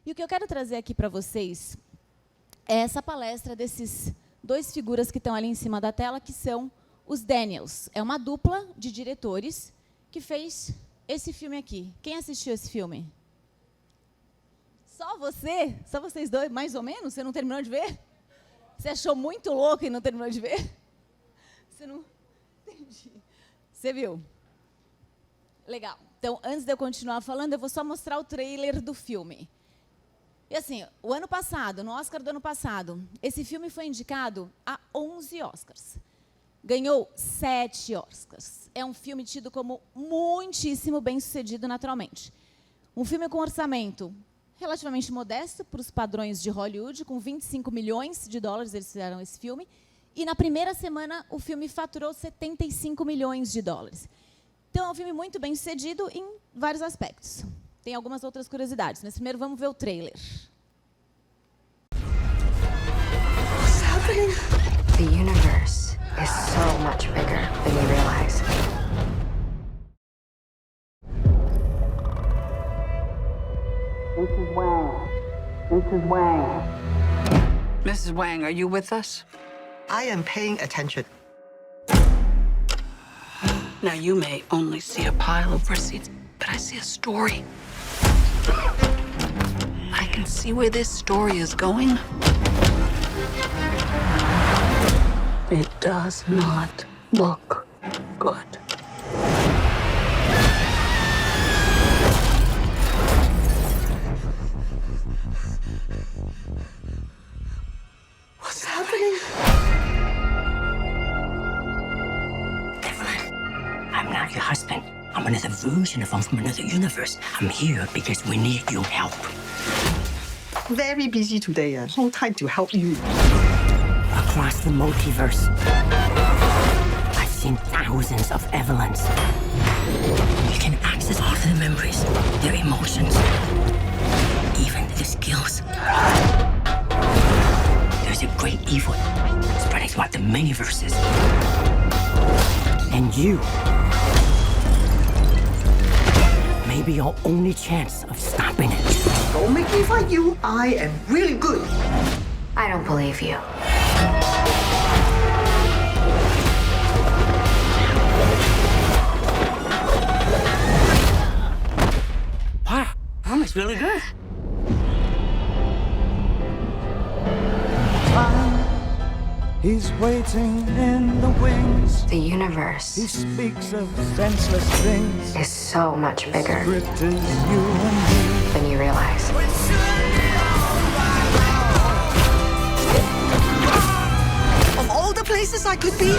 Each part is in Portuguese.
E o que eu quero trazer aqui para vocês é essa palestra desses dois figuras que estão ali em cima da tela, que são os Daniels. É uma dupla de diretores que fez esse filme aqui. Quem assistiu esse filme? Só você? Só vocês dois, mais ou menos? Você não terminou de ver? Você achou muito louco e não terminou de ver? Você não... Entendi. Você viu? Legal. Então, antes de eu continuar falando, eu vou só mostrar o trailer do filme. E assim, o ano passado, no Oscar do ano passado, esse filme foi indicado a 11 Oscars. Ganhou 7 Oscars. É um filme tido como muitíssimo bem-sucedido naturalmente. Um filme com orçamento relativamente modesto para os padrões de Hollywood, com 25 milhões de dólares eles fizeram esse filme. E na primeira semana o filme faturou 75 milhões de dólares. Então é um filme muito bem-sucedido em vários aspectos. Tem algumas outras curiosidades, mas primeiro vamos ver o trailer. What's happening? The universe is so much bigger than you realize. Mrs. Wang. Mrs. Wang. Mrs. Wang, are you with us? I am paying attention. Now, you may only see a pile of receipts, but I see a story. I can see where this story is going. It does not look good. What's happening? Evelyn, I'm not your husband. I'm another version of him from another universe. I'm here because we need your help. Very busy today. No time to help you. Across the multiverse, I've seen thousands of Evelyns. You can access all of their memories, their emotions, even their skills. There's a great evil spreading throughout the many verses. And you may be your only chance of stopping it. Don't make me fight you. I am really good. I don't believe you. Wow, that was really good. He's waiting in the wings. The He universe speaks of senseless things. is so much bigger Script is you and than you realize. Of all the places I could be,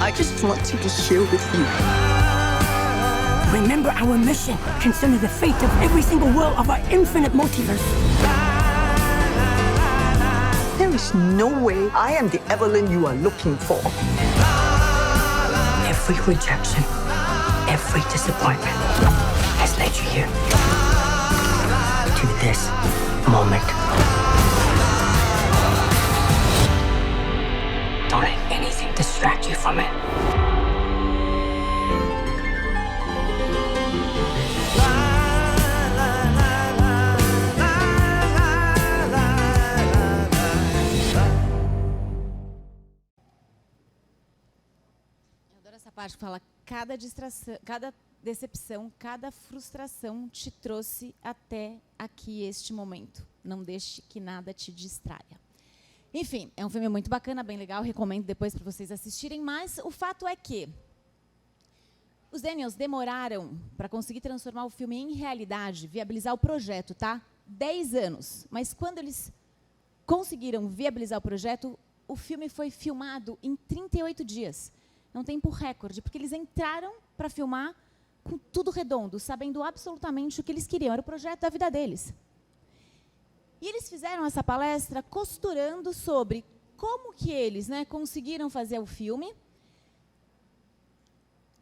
I just want to be here with you. Remember our mission concerning the fate of every single world of our infinite multiverse. There is no way I am the Evelyn you are looking for. Every rejection, every disappointment has led you here. To this moment. Don't let anything distract you from it. Essa parte fala, cada distração, cada decepção, cada frustração te trouxe até aqui, este momento. Não deixe que nada te distraia. Enfim, é um filme muito bacana, bem legal, recomendo depois para vocês assistirem, mas o fato é que os Daniels demoraram para conseguir transformar o filme em realidade, viabilizar o projeto, tá? 10 anos. Mas quando eles conseguiram viabilizar o projeto, o filme foi filmado em 38 dias. É um tempo recorde, porque eles entraram para filmar com tudo redondo, sabendo absolutamente o que eles queriam. Era o projeto da vida deles. E eles fizeram essa palestra costurando sobre como que eles, conseguiram fazer o filme,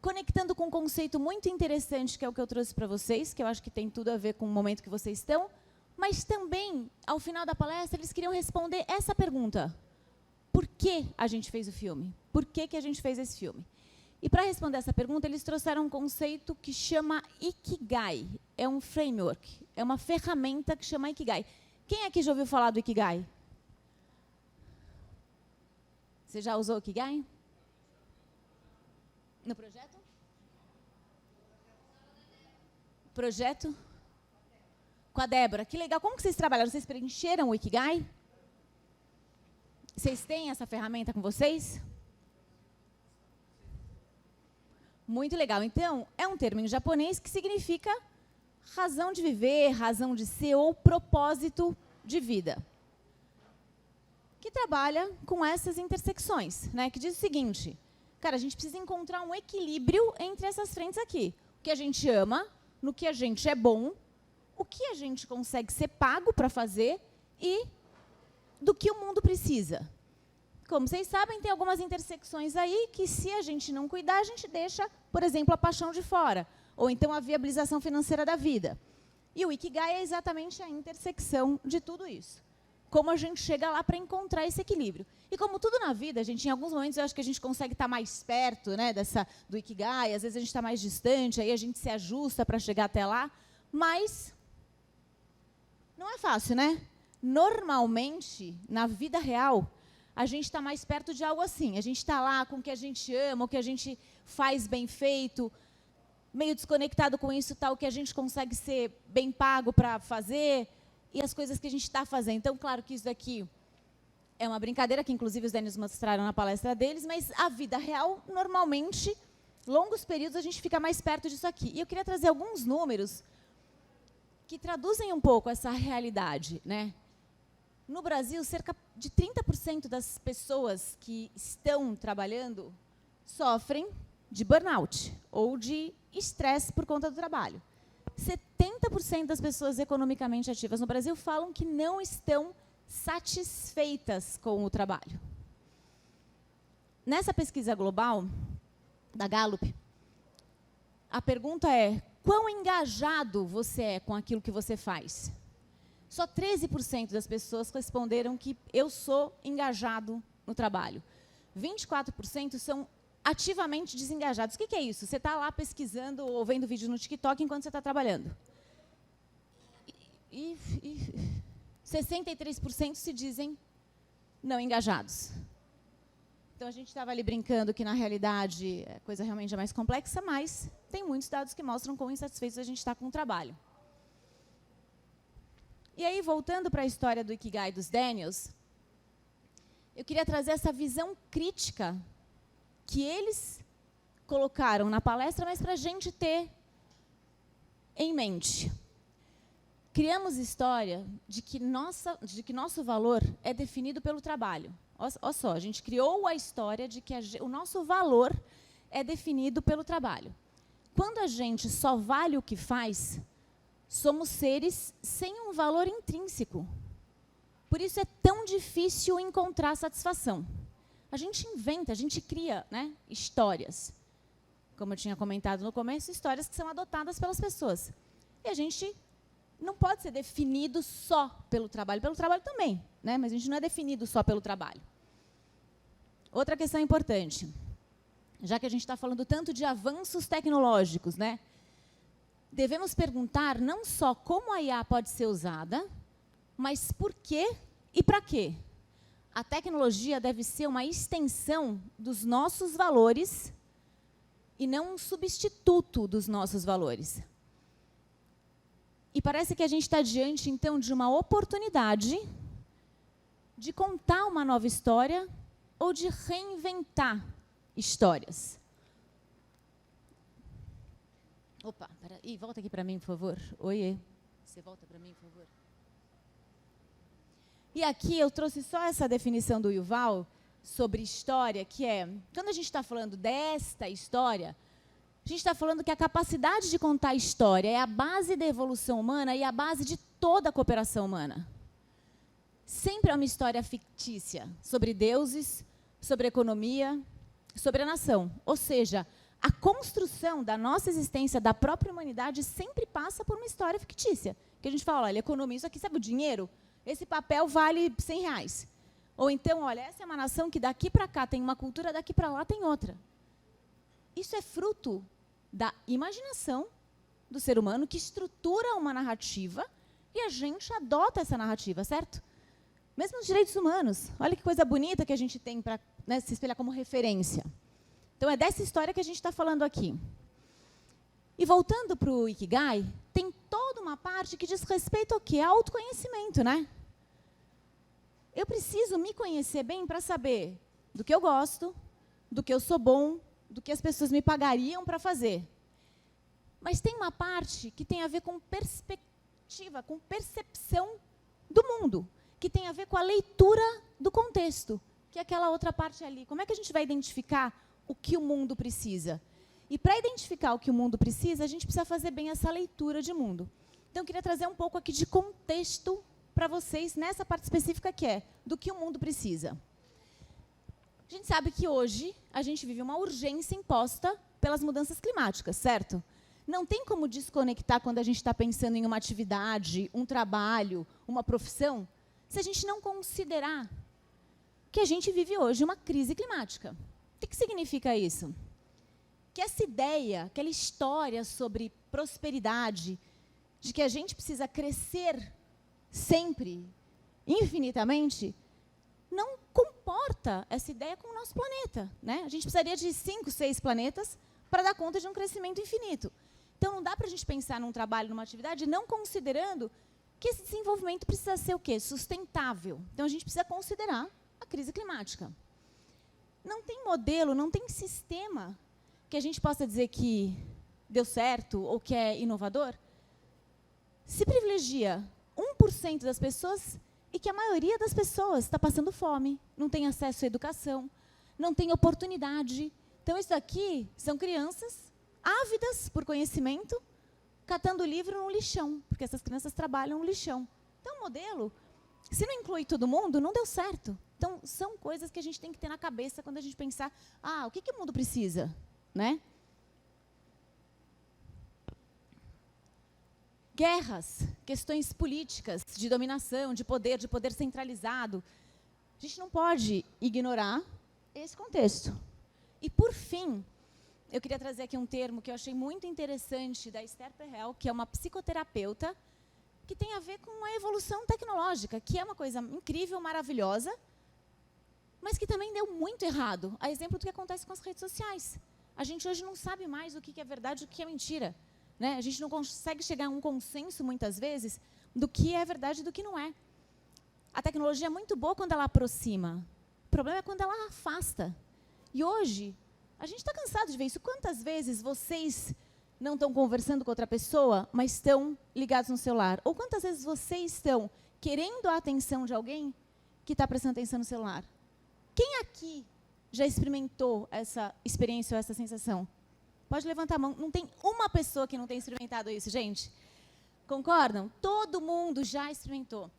conectando com um conceito muito interessante, que é o que eu trouxe para vocês, que eu acho que tem tudo a ver com o momento que vocês estão, mas também, ao final da palestra, eles queriam responder essa pergunta. Por que a gente fez o filme? Por que a gente fez esse filme? E para responder essa pergunta, eles trouxeram um conceito que chama Ikigai. é um framework, é uma ferramenta que chama Ikigai. Quem aqui já ouviu falar do Ikigai? Você já usou o Ikigai? No projeto? Projeto? Com a Débora. Que legal. Como que vocês trabalharam? Vocês preencheram o Ikigai? Vocês têm essa ferramenta com vocês? Muito legal. Então, é um termo em japonês que significa razão de viver, razão de ser ou propósito de vida. Que trabalha com essas intersecções, né? Que diz o seguinte, cara, a gente precisa encontrar um equilíbrio entre essas frentes aqui. O que a gente ama, no que a gente é bom, o que a gente consegue ser pago para fazer e do que o mundo precisa. Como vocês sabem, tem algumas intersecções aí que, se a gente não cuidar, a gente deixa, por exemplo, a paixão de fora, ou então a viabilização financeira da vida. E o Ikigai é exatamente a intersecção de tudo isso. Como a gente chega lá para encontrar esse equilíbrio. E como tudo na vida, a gente, em alguns momentos, eu acho que a gente consegue estar mais perto, né, do Ikigai, às vezes a gente está mais distante, aí a gente se ajusta para chegar até lá, mas não é fácil, né? Normalmente, na vida real, a gente está mais perto de algo assim. A gente está lá com o que a gente ama, o que a gente faz bem feito, meio desconectado com isso, tal, o que a gente consegue ser bem pago para fazer e as coisas que a gente está fazendo. Então, claro que isso daqui é uma brincadeira, que inclusive os Daniels mostraram na palestra deles, mas a vida real, normalmente, longos períodos, a gente fica mais perto disso aqui. E eu queria trazer alguns números que traduzem um pouco essa realidade, né? No Brasil, cerca de 30% das pessoas que estão trabalhando sofrem de burnout ou de estresse por conta do trabalho. 70% das pessoas economicamente ativas no Brasil falam que não estão satisfeitas com o trabalho. Nessa pesquisa global da Gallup, a pergunta é: quão engajado você é com aquilo que você faz? Só 13% das pessoas responderam que eu sou engajado no trabalho. 24% são ativamente desengajados. O que é isso? Você está lá pesquisando ou vendo vídeos no TikTok enquanto você está trabalhando. E 63% se dizem não engajados. Então, a gente estava ali brincando que, na realidade, a coisa realmente é mais complexa, mas tem muitos dados que mostram quão insatisfeitos a gente está com o trabalho. E aí, voltando para a história do Ikigai dos Daniels, eu queria trazer essa visão crítica que eles colocaram na palestra, mas para a gente ter em mente. Criamos história de que nosso valor é definido pelo trabalho. Olha só, a gente criou a história de que o nosso valor é definido pelo trabalho. Quando a gente só vale o que faz, somos seres sem um valor intrínseco. Por isso é tão difícil encontrar satisfação. A gente inventa, a gente cria, né, histórias. Como eu tinha comentado no começo, histórias que são adotadas pelas pessoas. E a gente não pode ser definido só pelo trabalho também, né, mas a gente não é definido só pelo trabalho. Outra questão importante, já que a gente está falando tanto de avanços tecnológicos, né, devemos perguntar não só como a IA pode ser usada, mas por quê e para quê. A tecnologia deve ser uma extensão dos nossos valores e não um substituto dos nossos valores. E parece que a gente está diante, então, de uma oportunidade de contar uma nova história ou de reinventar histórias. Opa, peraí, volta aqui para mim, por favor. Oiê, você volta para mim, por favor. E aqui eu trouxe só essa definição do Yuval sobre história, que é, quando a gente está falando desta história, a gente está falando que a capacidade de contar história é a base da evolução humana e a base de toda a cooperação humana. Sempre é uma história fictícia, sobre deuses, sobre economia, sobre a nação. Ou seja, a construção da nossa existência, da própria humanidade, sempre passa por uma história fictícia. Que a gente fala, olha, economia, isso aqui, sabe o dinheiro? Esse papel vale R$100. Ou então, olha, essa é uma nação que daqui para cá tem uma cultura, daqui para lá tem outra. Isso é fruto da imaginação do ser humano que estrutura uma narrativa e a gente adota essa narrativa, certo? Mesmo os direitos humanos. Olha que coisa bonita que a gente tem para, né, se espelhar como referência. Então, é dessa história que a gente está falando aqui. E voltando para o Ikigai, tem toda uma parte que diz respeito ao quê? Autoconhecimento, né? Eu preciso me conhecer bem para saber do que eu gosto, do que eu sou bom, do que as pessoas me pagariam para fazer. Mas tem uma parte que tem a ver com perspectiva, com percepção do mundo, que tem a ver com a leitura do contexto, que é aquela outra parte ali. Como é que a gente vai identificar o que o mundo precisa? E para identificar o que o mundo precisa, a gente precisa fazer bem essa leitura de mundo. Então, eu queria trazer um pouco aqui de contexto para vocês nessa parte específica que é do que o mundo precisa. A gente sabe que hoje a gente vive uma urgência imposta pelas mudanças climáticas, certo? Não tem como desconectar quando a gente está pensando em uma atividade, um trabalho, uma profissão, se a gente não considerar que a gente vive hoje uma crise climática. O que significa isso? Que essa ideia, aquela história sobre prosperidade, de que a gente precisa crescer sempre, infinitamente, não comporta essa ideia com o nosso planeta, né? A gente precisaria de 5, 6 planetas para dar conta de um crescimento infinito. Então, não dá para a gente pensar num trabalho, numa atividade, não considerando que esse desenvolvimento precisa ser o quê? Sustentável. Então, a gente precisa considerar a crise climática. Não tem modelo, não tem sistema que a gente possa dizer que deu certo ou que é inovador, se privilegia 1% das pessoas e que a maioria das pessoas está passando fome, não tem acesso à educação, não tem oportunidade. Então, isso aqui são crianças ávidas por conhecimento, catando livro no lixão, porque essas crianças trabalham no lixão. Então, o modelo, se não inclui todo mundo, não deu certo. Então, são coisas que a gente tem que ter na cabeça quando a gente pensar, o que o mundo precisa? Né? Guerras, questões políticas, de dominação, de poder centralizado. A gente não pode ignorar esse contexto. E, por fim, eu queria trazer aqui um termo que eu achei muito interessante da Esther Perel, que é uma psicoterapeuta, que tem a ver com a evolução tecnológica, que é uma coisa incrível, maravilhosa, mas que também deu muito errado. A exemplo do que acontece com as redes sociais. A gente hoje não sabe mais o que é verdade e o que é mentira. Né? A gente não consegue chegar a um consenso, muitas vezes, do que é verdade e do que não é. A tecnologia é muito boa quando ela aproxima. O problema é quando ela afasta. E hoje, a gente está cansado de ver isso. Quantas vezes vocês não estão conversando com outra pessoa, mas estão ligados no celular? Ou quantas vezes vocês estão querendo a atenção de alguém que está prestando atenção no celular? Quem aqui já experimentou essa experiência ou essa sensação? Pode levantar a mão. Não tem uma pessoa que não tenha experimentado isso, gente? Concordam? Todo mundo já experimentou.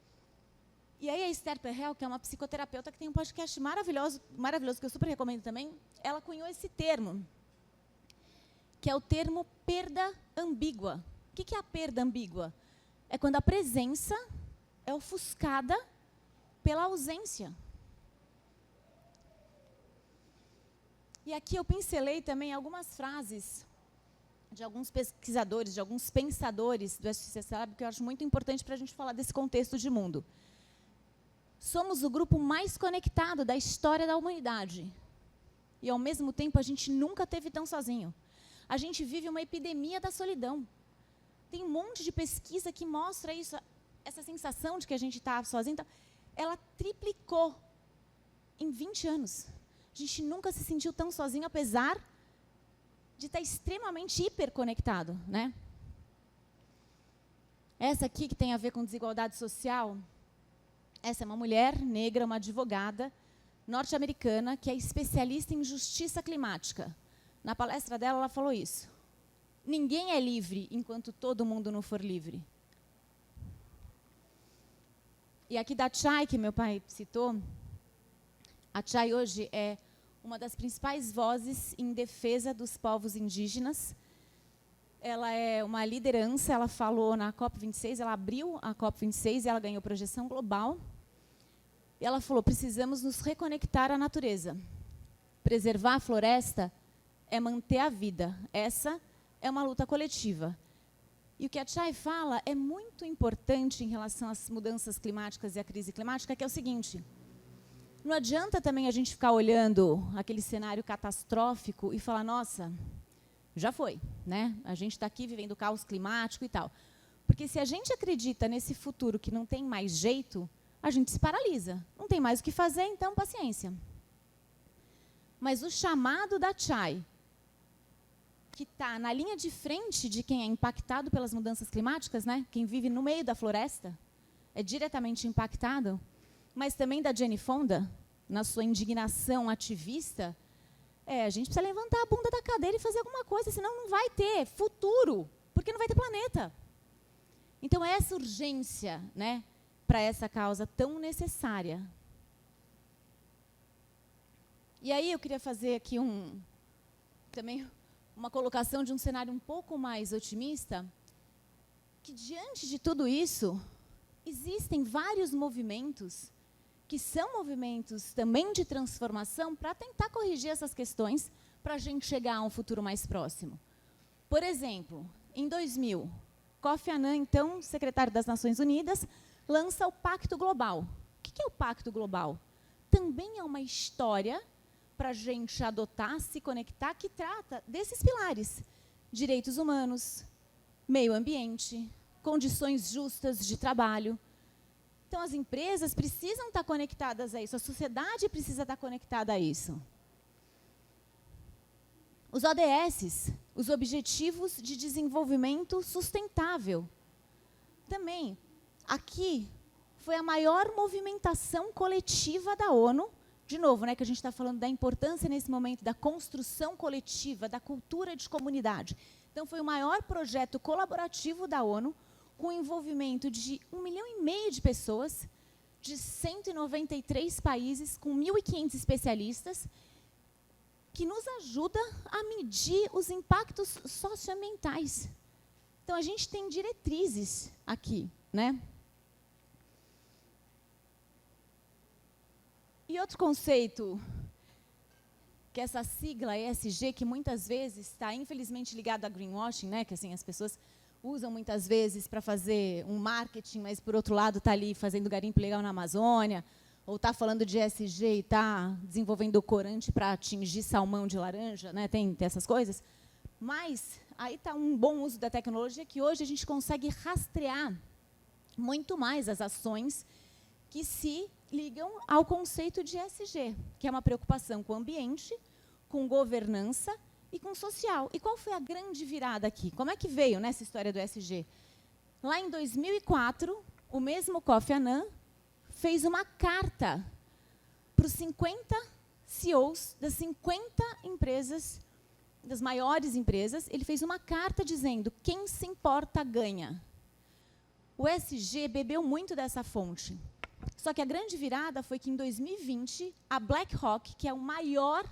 E aí a Esther Perel, que é uma psicoterapeuta que tem um podcast maravilhoso, que eu super recomendo também, ela cunhou esse termo, que é o termo perda ambígua. O que é a perda ambígua? É quando a presença é ofuscada pela ausência. E aqui eu pincelei também algumas frases de alguns pesquisadores, de alguns pensadores do SCCLab, que eu acho muito importante para a gente falar desse contexto de mundo. Somos o grupo mais conectado da história da humanidade. E, ao mesmo tempo, a gente nunca esteve tão sozinho. A gente vive uma epidemia da solidão. Tem um monte de pesquisa que mostra isso, essa sensação de que a gente está sozinho. Ela triplicou em 20 anos. A gente nunca se sentiu tão sozinho, apesar de estar extremamente hiperconectado, né? Essa aqui, que tem a ver com desigualdade social, essa é uma mulher negra, uma advogada norte-americana, que é especialista em justiça climática. Na palestra dela, ela falou isso. Ninguém é livre enquanto todo mundo não for livre. E aqui da Chay, que meu pai citou, a Chay hoje é uma das principais vozes em defesa dos povos indígenas. Ela é uma liderança, ela falou na COP26, ela abriu a COP26 e ela ganhou projeção global. E ela falou, precisamos nos reconectar à natureza. Preservar a floresta é manter a vida. Essa é uma luta coletiva. E o que a Chai fala é muito importante em relação às mudanças climáticas e à crise climática, que é o seguinte: não adianta também a gente ficar olhando aquele cenário catastrófico e falar, nossa, já foi, né? A gente está aqui vivendo caos climático e tal. Porque se a gente acredita nesse futuro que não tem mais jeito, a gente se paralisa. Não tem mais o que fazer, então paciência. Mas o chamado da Chai, que está na linha de frente de quem é impactado pelas mudanças climáticas, né? Quem vive no meio da floresta, é diretamente impactado, mas também da Jane Fonda, na sua indignação ativista, a gente precisa levantar a bunda da cadeira e fazer alguma coisa, senão não vai ter futuro, porque não vai ter planeta. Então, essa urgência, né, para essa causa tão necessária. E aí eu queria fazer aqui também uma colocação de um cenário um pouco mais otimista, que diante de tudo isso, existem vários movimentos que são movimentos também de transformação para tentar corrigir essas questões para a gente chegar a um futuro mais próximo. Por exemplo, em 2000, Kofi Annan, então secretário das Nações Unidas, lança o Pacto Global. O que é o Pacto Global? Também é uma história para a gente adotar, se conectar, que trata desses pilares: direitos humanos, meio ambiente, condições justas de trabalho. Então, as empresas precisam estar conectadas a isso, a sociedade precisa estar conectada a isso. Os ODS, os Objetivos de Desenvolvimento Sustentável. Também, aqui, foi a maior movimentação coletiva da ONU, de novo, né, que a gente está falando da importância nesse momento da construção coletiva, da cultura de comunidade. Então, foi o maior projeto colaborativo da ONU, com o envolvimento de 1,5 milhão de pessoas, de 193 países, com 1.500 especialistas, que nos ajuda a medir os impactos socioambientais. Então, a gente tem diretrizes aqui, né? E outro conceito, que é essa sigla ESG, que muitas vezes está, infelizmente, ligado a greenwashing, né? Que assim, as pessoas usam muitas vezes para fazer um marketing, mas, por outro lado, está ali fazendo garimpo legal na Amazônia, ou está falando de ESG e está desenvolvendo corante para atingir salmão de laranja, né? Tem essas coisas. Mas aí está um bom uso da tecnologia, que hoje a gente consegue rastrear muito mais as ações que se ligam ao conceito de ESG, que é uma preocupação com o ambiente, com governança e com social. E qual foi a grande virada aqui? Como é que veio nessa história do ESG? Lá em 2004, o mesmo Kofi Annan fez uma carta para os 50 CEOs das 50 empresas, das maiores empresas. Ele fez uma carta dizendo: quem se importa ganha. O ESG bebeu muito dessa fonte. Só que a grande virada foi que, em 2020, a BlackRock, que é a maior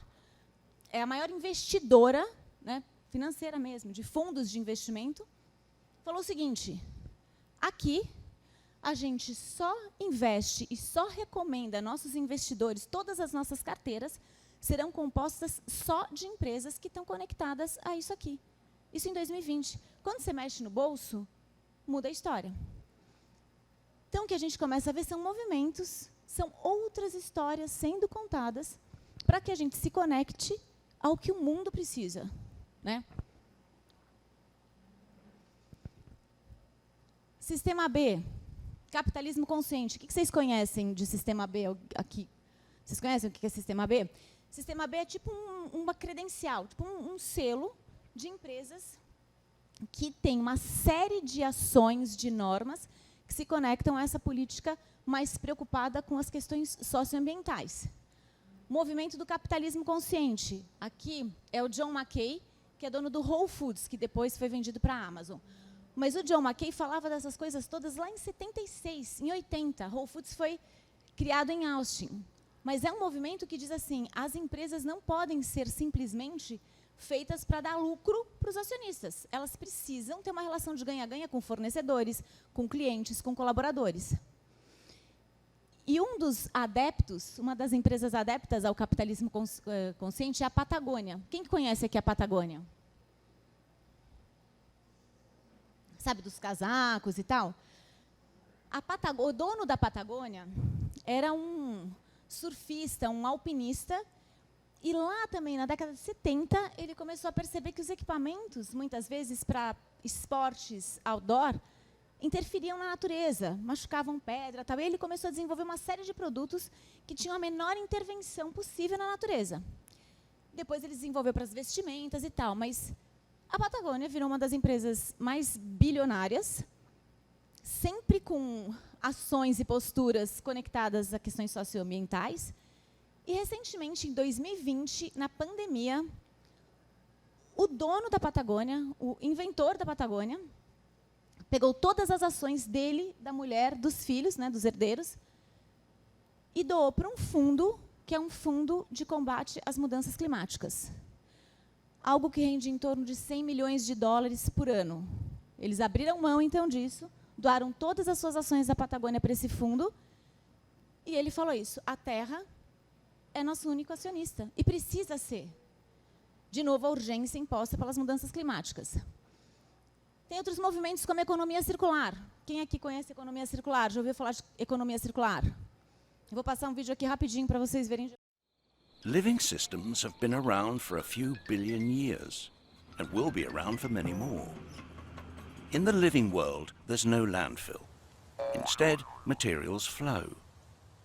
investidora, né, financeira mesmo, de fundos de investimento, falou o seguinte: aqui a gente só investe e só recomenda a nossos investidores, todas as nossas carteiras serão compostas só de empresas que estão conectadas a isso aqui. Isso em 2020. Quando você mexe no bolso, muda a história. Então, o que a gente começa a ver são movimentos, são outras histórias sendo contadas para que a gente se conecte ao que o mundo precisa, né? Sistema B, capitalismo consciente. O que vocês conhecem de Sistema B aqui? Vocês conhecem o que é Sistema B? Sistema B é tipo uma credencial, tipo um selo de empresas que tem uma série de ações, de normas, que se conectam a essa política mais preocupada com as questões socioambientais. Movimento do capitalismo consciente. Aqui é o John Mackey, que é dono do Whole Foods, que depois foi vendido para a Amazon. Mas o John Mackey falava dessas coisas todas lá em 76, em 80. Whole Foods foi criado em Austin. Mas é um movimento que diz assim: as empresas não podem ser simplesmente feitas para dar lucro para os acionistas. Elas precisam ter uma relação de ganha-ganha com fornecedores, com clientes, com colaboradores. E um dos adeptos, uma das empresas adeptas ao capitalismo consciente é a Patagônia. Quem conhece aqui a Patagônia? sabe, dos casacos e tal. O dono da Patagônia era um surfista, um alpinista, e lá também, na década de 70, ele começou a perceber que os equipamentos, muitas vezes para esportes outdoor, interferiam na natureza, machucavam pedra, tal. E ele começou a desenvolver uma série de produtos que tinham a menor intervenção possível na natureza. Depois ele desenvolveu para as vestimentas e tal, mas a Patagônia virou uma das empresas mais bilionárias, sempre com ações e posturas conectadas a questões socioambientais. E, recentemente, em 2020, na pandemia, o dono da Patagônia, o inventor da Patagônia, pegou todas as ações dele, da mulher, dos filhos, né, dos herdeiros, e doou para um fundo, que é um fundo de combate às mudanças climáticas. Algo que rende em torno de 100 milhões de dólares por ano. Eles abriram mão, então, disso, doaram todas as suas ações da Patagônia para esse fundo, e ele falou isso: a Terra é nosso único acionista, e precisa ser. De novo, a urgência imposta pelas mudanças climáticas. Tem outros movimentos como a economia circular. Quem aqui conhece economia circular? Já ouviu falar de economia circular? Eu vou passar um vídeo aqui rapidinho para vocês verem. Living systems have been around for a few billion years, and will be around for many more. In the living world, there's no landfill. Instead, materials flow.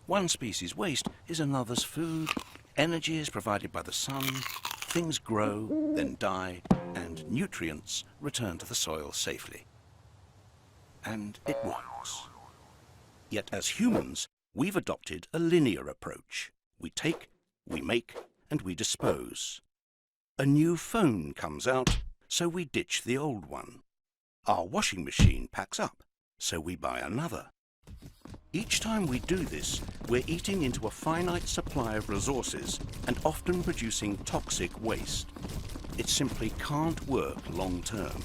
One species' waste is another's food, energy is provided by the sun, things grow, then die, and nutrients return to the soil safely. And it works. Yet as humans, we've adopted a linear approach. We take, we make, and we dispose. A new phone comes out, so we ditch the old one. Our washing machine packs up, so we buy another. Each time we do this, we're eating into a finite supply of resources and often producing toxic waste. It simply can't work long term.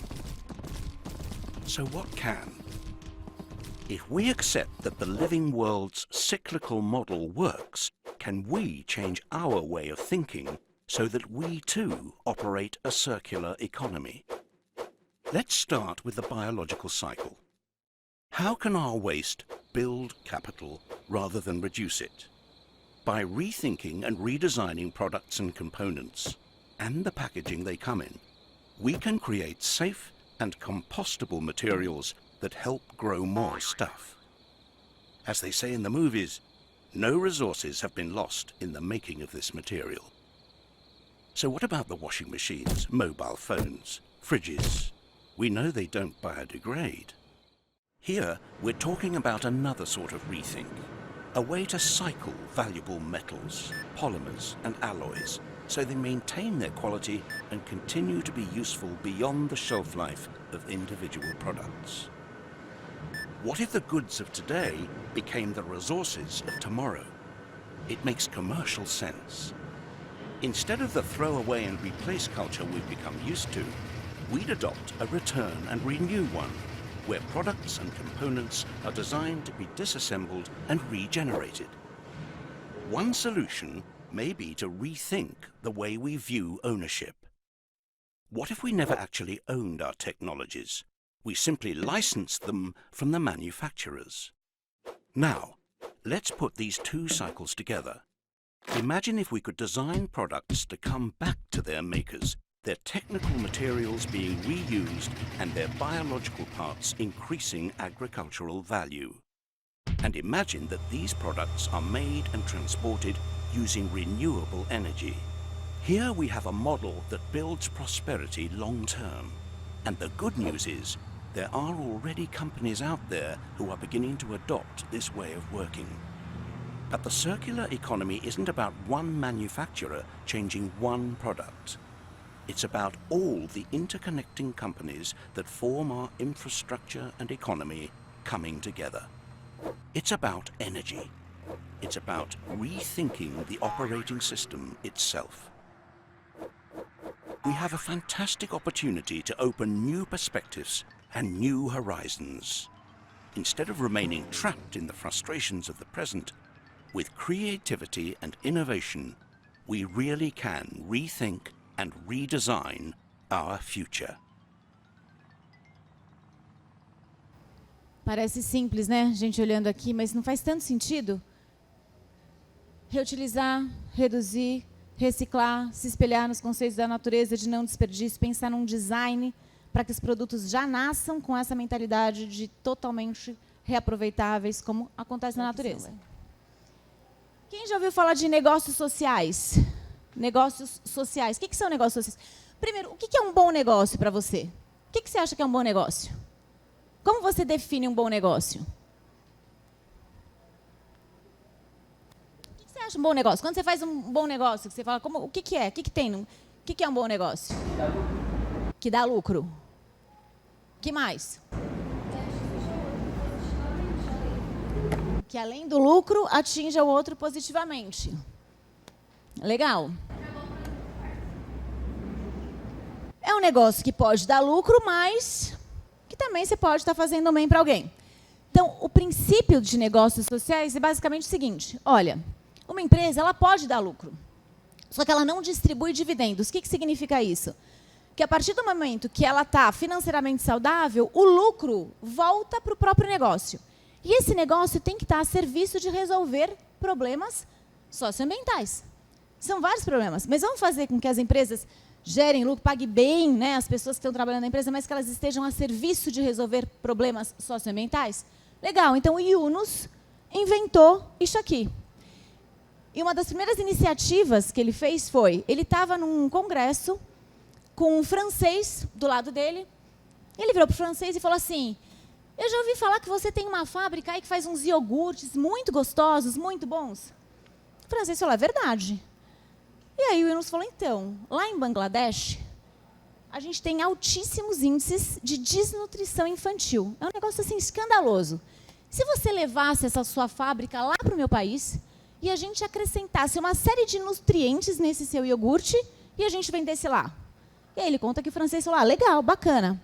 So what can? If we accept that the living world's cyclical model works, can we change our way of thinking so that we too operate a circular economy? Let's start with the biological cycle. How can our waste build capital rather than reduce it? By rethinking and redesigning products and components, and the packaging they come in, we can create safe and compostable materials that help grow more stuff. As they say in the movies, no resources have been lost in the making of this material. So what about the washing machines, mobile phones, fridges? We know they don't biodegrade. Here, we're talking about another sort of rethink, a way to cycle valuable metals, polymers and alloys so they maintain their quality and continue to be useful beyond the shelf life of individual products. What if the goods of today became the resources of tomorrow? It makes commercial sense. Instead of the throw away and replace culture we've become used to, we'd adopt a return and renew one, where products and components are designed to be disassembled and regenerated. One solution may be to rethink the way we view ownership. What if we never actually owned our technologies? We simply licensed them from the manufacturers. Now, let's put these two cycles together. Imagine if we could design products to come back to their makers, their technical materials being reused and their biological parts increasing agricultural value. And imagine that these products are made and transported using renewable energy. Here we have a model that builds prosperity long term. And the good news is, there are already companies out there who are beginning to adopt this way of working. But the circular economy isn't about one manufacturer changing one product. It's about all the interconnecting companies that form our infrastructure and economy coming together. It's about energy. It's about rethinking the operating system itself. We have a fantastic opportunity to open new perspectives and new horizons. Instead of remaining trapped in the frustrations of the present, with creativity and innovation, we really can rethink and redesign our future. Parece simples, né? Gente olhando aqui, mas não faz tanto sentido. Reutilizar, reduzir, reciclar, se espelhar nos conceitos da natureza de não desperdício, pensar num design para que os produtos já nasçam com essa mentalidade de totalmente reaproveitáveis, como acontece na natureza. Quem já ouviu falar de negócios sociais? Negócios sociais. O que são negócios sociais? Primeiro, o que é um bom negócio para você? O que você acha que é um bom negócio? Como você define um bom negócio? O que você acha um bom negócio? Quando você faz um bom negócio, você fala, o que é? O que tem? O que é um bom negócio? Que dá lucro. Que mais? Que além do lucro, atinja o outro positivamente. Legal. É um negócio que pode dar lucro, mas que também você pode estar fazendo bem para alguém. Então, o princípio de negócios sociais é basicamente o seguinte. Olha, uma empresa ela pode dar lucro, só que ela não distribui dividendos. O que significa isso? Que a partir do momento que ela está financeiramente saudável, o lucro volta para o próprio negócio. E esse negócio tem que estar a serviço de resolver problemas socioambientais. São vários problemas, mas vamos fazer com que as empresas gerem lucro, paguem bem, né, as pessoas que estão trabalhando na empresa, mas que elas estejam a serviço de resolver problemas socioambientais? Legal, então o Yunus inventou isso aqui. E uma das primeiras iniciativas que ele fez foi, ele estava num congresso com um francês do lado dele, ele virou para o francês e falou assim, eu já ouvi falar que você tem uma fábrica aí que faz uns iogurtes muito gostosos, muito bons. O francês falou, é verdade. E aí o Yunus falou, então, lá em Bangladesh, a gente tem altíssimos índices de desnutrição infantil. É um negócio assim escandaloso. Se você levasse essa sua fábrica lá para o meu país e a gente acrescentasse uma série de nutrientes nesse seu iogurte e a gente vendesse lá. E aí ele conta que o francês falou, legal, bacana.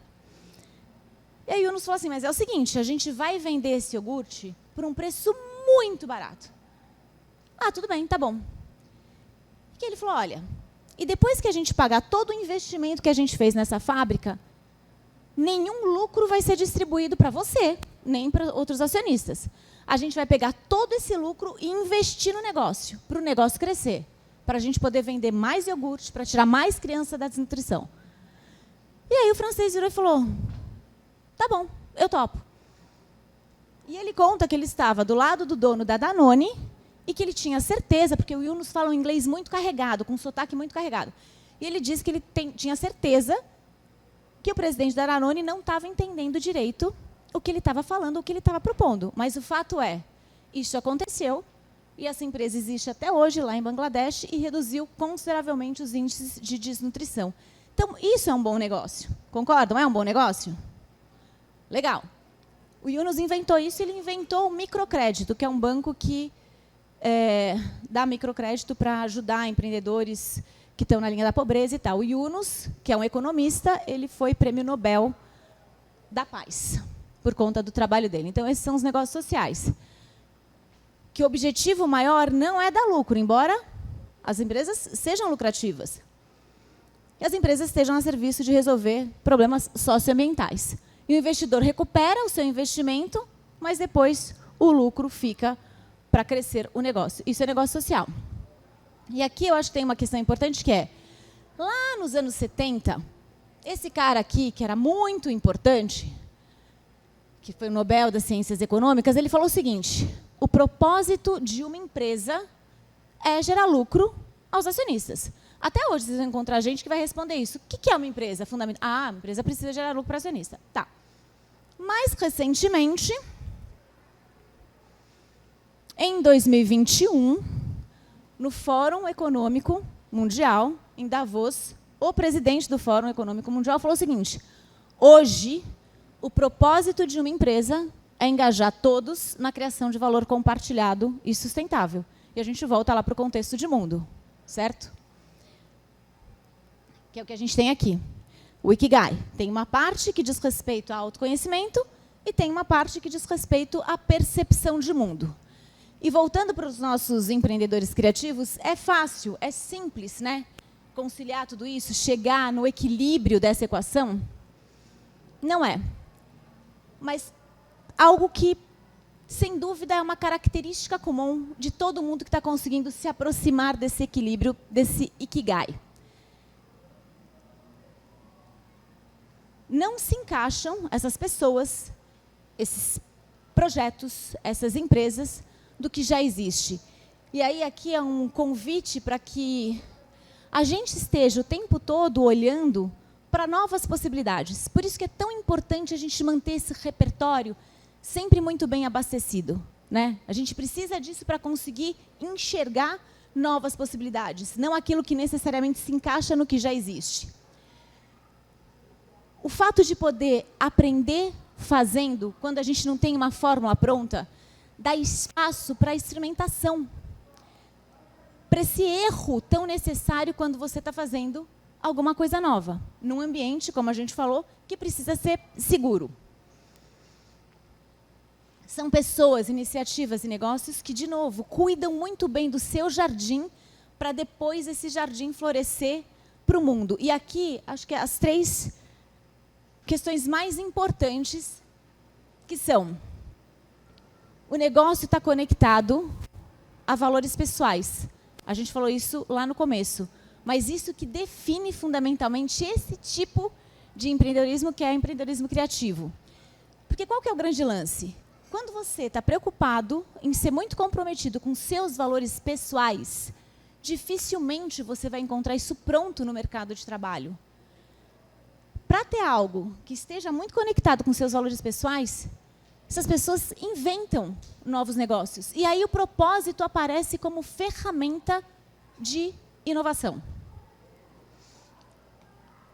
E aí o Yunus falou assim, mas é o seguinte, a gente vai vender esse iogurte por um preço muito barato. Tudo bem, tá bom. E ele falou, olha, e depois que a gente pagar todo o investimento que a gente fez nessa fábrica, nenhum lucro vai ser distribuído para você, nem para outros acionistas. A gente vai pegar todo esse lucro e investir no negócio, para o negócio crescer, para a gente poder vender mais iogurte, para tirar mais criança da desnutrição. E aí o francês virou e falou, tá bom, eu topo. E ele conta que ele estava do lado do dono da Danone e que ele tinha certeza, porque o Yunus fala um inglês muito carregado, com um sotaque muito carregado. E ele disse que ele tinha certeza que o presidente da Danone não estava entendendo direito o que ele estava falando, o que ele estava propondo. Mas o fato é, isso aconteceu e essa empresa existe até hoje lá em Bangladesh e reduziu consideravelmente os índices de desnutrição. Então, isso é um bom negócio. Concordam? É um bom negócio? Legal. O Yunus inventou isso, ele inventou o microcrédito, que é um banco que dá microcrédito para ajudar empreendedores que estão na linha da pobreza e tal. O Yunus, que é um economista, ele foi prêmio Nobel da Paz, por conta do trabalho dele. Então, esses são os negócios sociais. Que o objetivo maior não é dar lucro, embora as empresas sejam lucrativas. E as empresas estejam a serviço de resolver problemas socioambientais. E o investidor recupera o seu investimento, mas depois o lucro fica para crescer o negócio. Isso é negócio social. E aqui eu acho que tem uma questão importante que é, lá nos anos 70, esse cara aqui, que era muito importante, que foi o Nobel das Ciências Econômicas, ele falou o seguinte, o propósito de uma empresa é gerar lucro aos acionistas. Até hoje vocês vão encontrar gente que vai responder isso. O que é uma empresa fundamental? A empresa precisa gerar lucro para o acionista. Tá. Mais recentemente, em 2021, no Fórum Econômico Mundial, em Davos, o presidente do Fórum Econômico Mundial falou o seguinte, hoje, o propósito de uma empresa é engajar todos na criação de valor compartilhado e sustentável. E a gente volta lá para o contexto de mundo, certo? Que é o que a gente tem aqui. O Ikigai tem uma parte que diz respeito ao autoconhecimento e tem uma parte que diz respeito à percepção de mundo. E voltando para os nossos empreendedores criativos, é fácil, é simples, né? Conciliar tudo isso, chegar no equilíbrio dessa equação? Não é. Mas algo que, sem dúvida, é uma característica comum de todo mundo que está conseguindo se aproximar desse equilíbrio, desse Ikigai. Não se encaixam essas pessoas, esses projetos, essas empresas, do que já existe. E aí aqui é um convite para que a gente esteja o tempo todo olhando para novas possibilidades. Por isso que é tão importante a gente manter esse repertório sempre muito bem abastecido, né? A gente precisa disso para conseguir enxergar novas possibilidades, não aquilo que necessariamente se encaixa no que já existe. O fato de poder aprender fazendo, quando a gente não tem uma fórmula pronta, dá espaço para a experimentação, para esse erro tão necessário quando você está fazendo alguma coisa nova, num ambiente, como a gente falou, que precisa ser seguro. São pessoas, iniciativas e negócios que, de novo, cuidam muito bem do seu jardim para depois esse jardim florescer para o mundo. E aqui, acho que as 3 questões mais importantes, que são: o negócio está conectado a valores pessoais. A gente falou isso lá no começo. Mas isso que define fundamentalmente esse tipo de empreendedorismo, que é o empreendedorismo criativo. Porque qual que é o grande lance? Quando você está preocupado em ser muito comprometido com seus valores pessoais, dificilmente você vai encontrar isso pronto no mercado de trabalho. Para ter algo que esteja muito conectado com seus valores pessoais, essas pessoas inventam novos negócios. E aí o propósito aparece como ferramenta de inovação.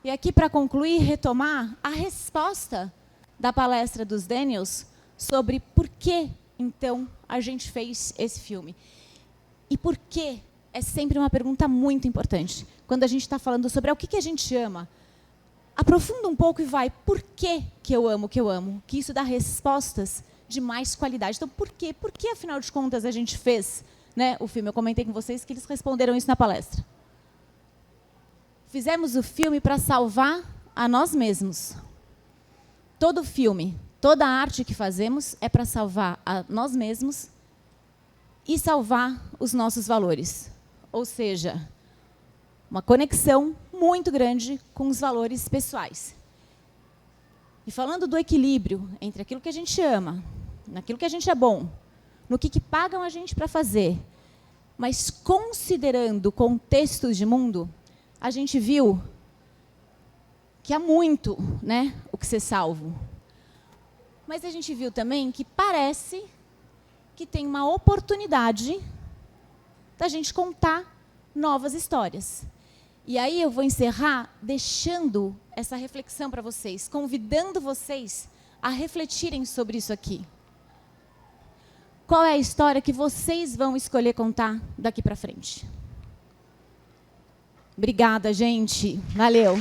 E aqui, para concluir, retomar a resposta da palestra dos Daniels sobre por que, então, a gente fez esse filme. E por que é sempre uma pergunta muito importante. Quando a gente está falando sobre o que a gente ama, aprofunda um pouco e vai, por que eu amo o que eu amo? Que isso dá respostas de mais qualidade. Então, por quê? Por que, afinal de contas, a gente fez, né, o filme? Eu comentei com vocês que eles responderam isso na palestra. Fizemos o filme para salvar a nós mesmos. Todo filme, toda arte que fazemos é para salvar a nós mesmos e salvar os nossos valores. Ou seja, uma conexão muito grande com os valores pessoais. E falando do equilíbrio entre aquilo que a gente ama, naquilo que a gente é bom, no que pagam a gente para fazer, mas considerando contextos de mundo, a gente viu que há muito, né, o que ser salvo. Mas a gente viu também que parece que tem uma oportunidade da gente contar novas histórias. E aí eu vou encerrar deixando essa reflexão para vocês, convidando vocês a refletirem sobre isso aqui. Qual é a história que vocês vão escolher contar daqui para frente? Obrigada, gente. Valeu.